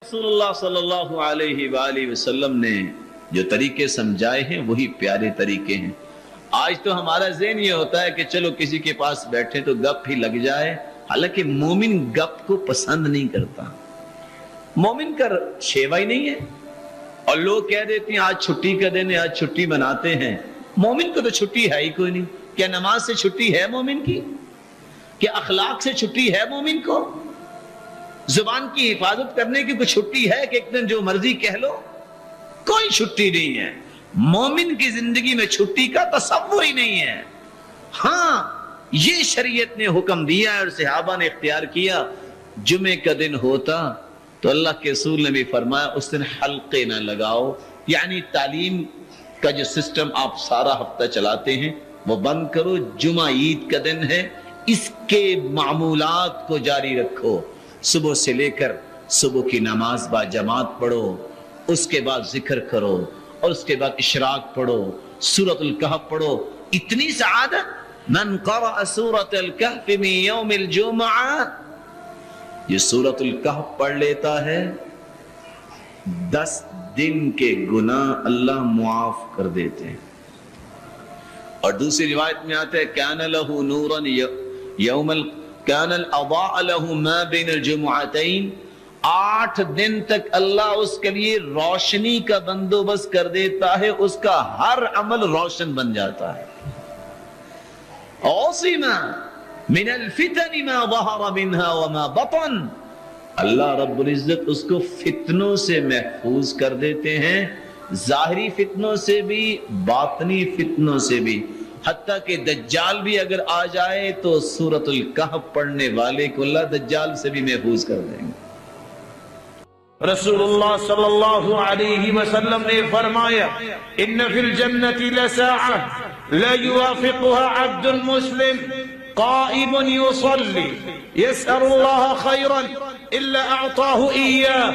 رسول اللہ صلی اللہ علیہ وآلہ وسلم نے جو طریقے سمجھائے ہیں وہی پیارے طریقے ہیں۔ آج تو ہمارا ذہن یہ ہوتا ہے کہ چلو کسی کے پاس بیٹھے تو گپ ہی لگ جائے، حالانکہ مومن گپ کو پسند نہیں کرتا، مومن کا شیوا ہی نہیں ہے۔ اور لوگ کہہ دیتے ہیں آج چھٹی کا دن ہے، آج چھٹی مناتے ہیں۔ مومن کو تو چھٹی ہے ہی کوئی نہیں۔ کیا نماز سے چھٹی ہے مومن کی؟ کیا اخلاق سے چھٹی ہے مومن کو؟ زبان کی حفاظت کرنے کی کوئی چھٹی ہے کہ ایک دن جو مرضی کہہ لو؟ کوئی چھٹی نہیں ہے۔ مومن کی زندگی میں چھٹی کا تصور ہی نہیں ہے۔ ہاں یہ شریعت نے حکم دیا ہے اور صحابہ نے اختیار کیا، جمعے کا دن ہوتا تو اللہ کے رسول نے بھی فرمایا اس دن حلقے نہ لگاؤ، یعنی تعلیم کا جو سسٹم آپ سارا ہفتہ چلاتے ہیں وہ بند کرو، جمعہ عید کا دن ہے، اس کے معمولات کو جاری رکھو۔ صبح سے لے کر صبح کی نماز با جماعت پڑھو، اس کے بعد ذکر کرو، اور اس کے بعد اشراق پڑھو، سورۃ الکہف پڑھو۔ اتنی سعادت، من قرأ سورۃ الکہف من یوم الجمعہ، یہ سورۃ الکہف پڑھ لیتا ہے 10 دن کے گناہ اللہ معاف کر دیتے ہیں۔ اور دوسری روایت میں آتا ہے کان لہ نورا یوم کان الاضاء له ما بین الجمعتین، 8 دن تک اللہ اس کے لیے روشنی کا بندوبست کر دیتا ہے، اس کا ہر عمل روشن بن جاتا ہے۔ عصم من الفتن ما ظہر منها وما بطن، اللہ رب العزت اس کو فتنوں سے محفوظ کر دیتے ہیں، ظاہری فتنوں سے بھی باطنی فتنوں سے بھی، حتیٰ کہ دجال بھی اگر آ جائے تو سورۃ الکہف پڑھنے والے کو اللہ دجال سے بھی محفوظ کر دیں گے۔ رسول اللہ صلی اللہ علیہ وسلم نے فرمایا ان فی الجنة لساعة لا يوافقها عبد مسلم قائم يصلي يسأل الله خيرا الا اعطاه اياه۔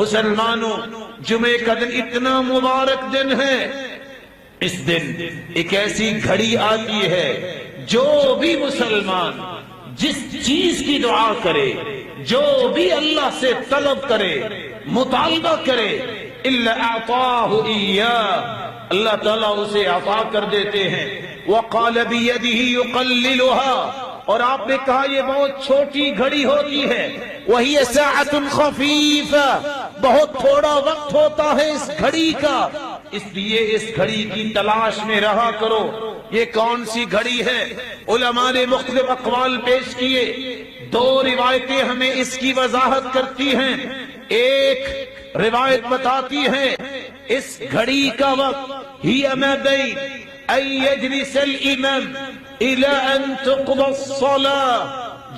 مسلمانوں، جمعہ کا دن اتنا مبارک دن ہے، اس دن ایک ایسی گھڑی آتی ہے جو بھی مسلمان جس چیز کی دعا کرے، جو بھی اللہ سے طلب کرے، مطالبہ کرے، الا اعطاه اياه، اللہ تعالیٰ اسے عطا کر دیتے ہیں۔ وقال بيده يقللها، اور آپ نے کہا یہ بہت چھوٹی گھڑی ہوتی ہے، وہی ساعة خفیفة، بہت تھوڑا وقت ہوتا ہے اس گھڑی کا، اس لیے اس گھڑی کی تلاش میں رہا کرو۔ یہ کون سی گھڑی ہے؟ علماء نے مختلف اقوال پیش کیے، 2 روایتیں ہمیں اس کی وضاحت کرتی ہیں۔ ایک روایت بتاتی ہے اس گھڑی کا وقت ہی ما بین ان یجلس الامام الى ان تقضى الصلاة،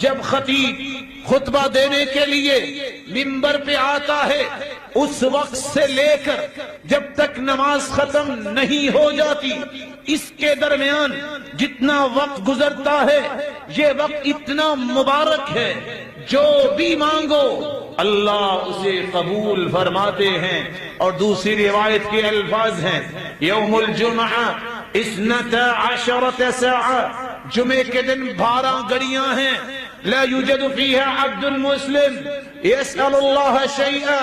جب خطیب خطبہ دینے کے لیے منبر پہ آتا ہے اس وقت سے لے کر جب تک نماز ختم نہیں ہو جاتی، اس کے درمیان جتنا وقت گزرتا ہے یہ وقت اتنا مبارک ہے، جو بھی مانگو اللہ اسے قبول فرماتے ہیں۔ اور دوسری روایت کے الفاظ ہیں یوم الجمعہ 12 ساعة، جمعے کے دن 12 گھڑیاں ہیں، لا يوجد فيها عبد مسلم يسأل الله شيئا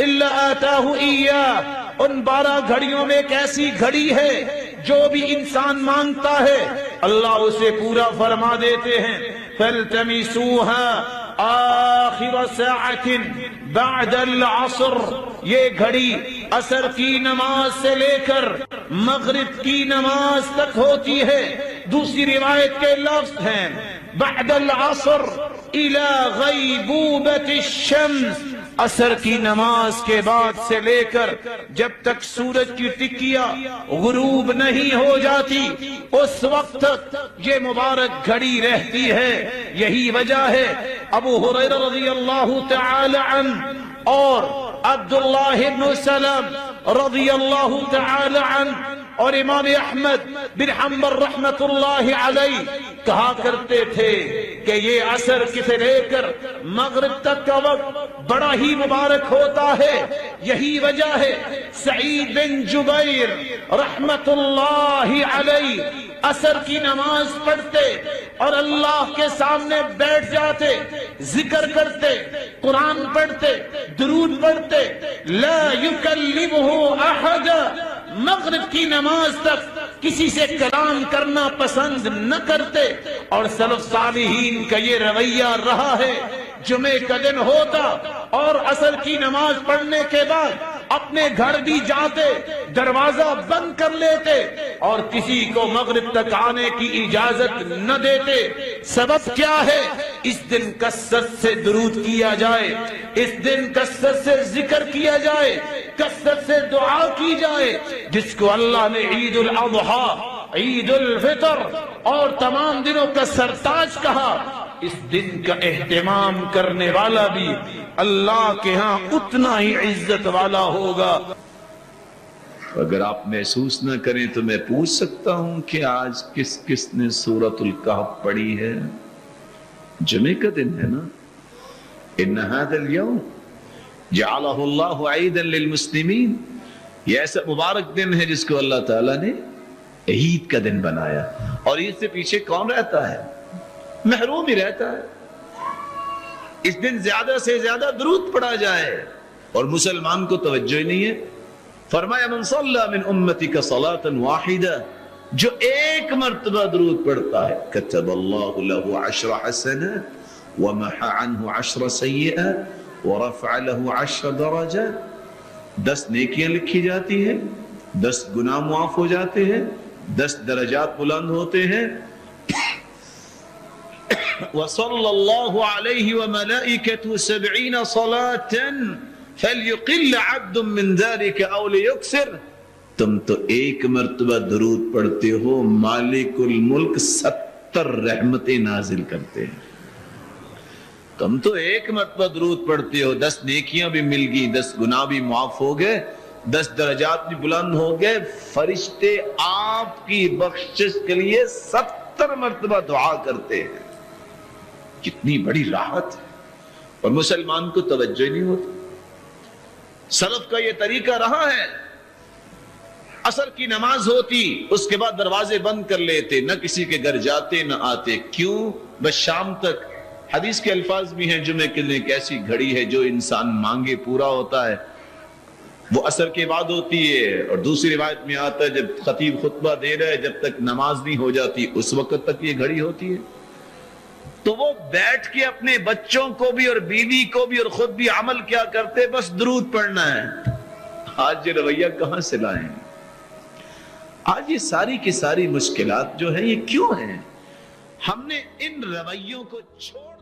الا آتاه اياه، ان 12 گھڑیوں میں ایک ایسی گھڑی ہے جو بھی انسان مانگتا ہے اللہ اسے پورا فرما دیتے ہیں۔ فالتمسوها آخر ساعة بعد العصر، یہ گھڑی عصر کی نماز سے لے کر مغرب کی نماز تک ہوتی ہے۔ دوسری روایت کے لفظ ہیں بعد العصر الى غیبوبة الشمس، عصر کی نماز کے بعد سے لے کر جب تک سورج کی ٹکیا غروب نہیں ہو جاتی اس وقت تک یہ مبارک گھڑی رہتی ہے۔ یہی وجہ ہے ابو ہریرہ رضی اللہ تعالی عنہ اور عبداللہ بن سلام رضی اللہ تعالی عنہ اور امام احمد بن حنبل رحمت اللہ علیہ کہا کرتے تھے کہ یہ عصر سے لے کر مغرب تک کا وقت بڑا ہی مبارک ہوتا ہے۔ یہی وجہ ہے سعید بن جبیر رحمت اللہ علیہ عصر کی نماز پڑھتے اور اللہ کے سامنے بیٹھ جاتے، ذکر کرتے، قرآن پڑھتے، درود پڑھتے، لا یکلمہ احد، مغرب کی نماز تک کسی سے کلام کرنا پسند نہ کرتے، اور سلف صالحین کا یہ رویہ رہا ہے، جمعے کا دن ہوتا اور عصر کی نماز پڑھنے کے بعد اپنے گھر بھی جاتے، دروازہ بند کر لیتے اور کسی کو مغرب تک آنے کی اجازت نہ دیتے۔ سبب کیا ہے؟ اس دن کثرت سے درود کیا جائے، اس دن کثرت سے ذکر کیا جائے، کثرت سے دعا کی جائے، جس کو اللہ نے عید الاضحیٰ، عید الفطر اور تمام دنوں کا سرتاج کہا۔ اس دن کا اہتمام کرنے والا بھی اللہ کے ہاں اتنا ہی عزت والا ہوگا۔ اگر آپ محسوس نہ کریں تو میں پوچھ سکتا ہوں کہ آج کس کس نے سورۃ الکہف پڑھی ہے؟ جمعے کا دن ہے نا۔ ان هذا اليوم جعله الله عيدا للمسلمين، یہ ایسا مبارک دن ہے جس کو اللہ تعالیٰ نے عید کا دن بنایا، اور عید سے پیچھے کون رہتا ہے؟ محروم ہی رہتا ہے۔ اس دن زیادہ سے زیادہ درود پڑھا جائے، اور مسلمان کو توجہ ہی نہیں ہے۔ فرمایا من صلی من امتک صلاۃ واحدہ، جو ایک مرتبہ درود پڑھتا ہے کتب اللہ له 10 حسنات ومحى عنه 10 سیئات ورفع له 10 درجات، 10 نیکیاں لکھی جاتی ہیں، 10 گناہ معاف ہو جاتے ہیں، 10 درجات بلند ہوتے ہیں۔ وصلی اللہ علیہ وملائکته 70 صلاة فلیقل عبد من ذلك او لیکثر، تم تو ایک مرتبہ درود پڑھتے ہو، مالک الملک 70 رحمتیں نازل کرتے ہیں۔ تم تو ایک مرتبہ درود پڑھتے ہو، 10 نیکیاں بھی مل گئی، 10 گناہ بھی معاف ہو گئے، 10 درجات بھی بلند ہو گئے، فرشتے آپ کی بخشش کے لیے 70 مرتبہ دعا کرتے ہیں۔ کتنی بڑی راحت ہے، اور مسلمان کو توجہ نہیں ہوتی۔ سلف کا یہ طریقہ رہا ہے، عصر کی نماز ہوتی اس کے بعد دروازے بند کر لیتے، نہ کسی کے گھر جاتے نہ آتے۔ کیوں؟ بس شام تک۔ حدیث کے الفاظ بھی ہیں، جمعے کے لیے ایک ایسی گھڑی ہے جو انسان مانگے پورا ہوتا ہے، وہ عصر کے بعد ہوتی ہے۔ اور دوسری روایت میں آتا ہے جب خطیب خطبہ دے رہا ہے جب تک نماز نہیں ہو جاتی اس وقت تک یہ گھڑی ہوتی ہے۔ تو وہ بیٹھ کے اپنے بچوں کو بھی اور بیوی کو بھی اور خود بھی عمل کیا کرتے؟ بس درود پڑھنا ہے۔ آج یہ رویہ کہاں سے لائیں؟ آج یہ ساری کی ساری مشکلات جو ہیں یہ کیوں ہیں؟ ہم نے ان رویوں کو چھوڑ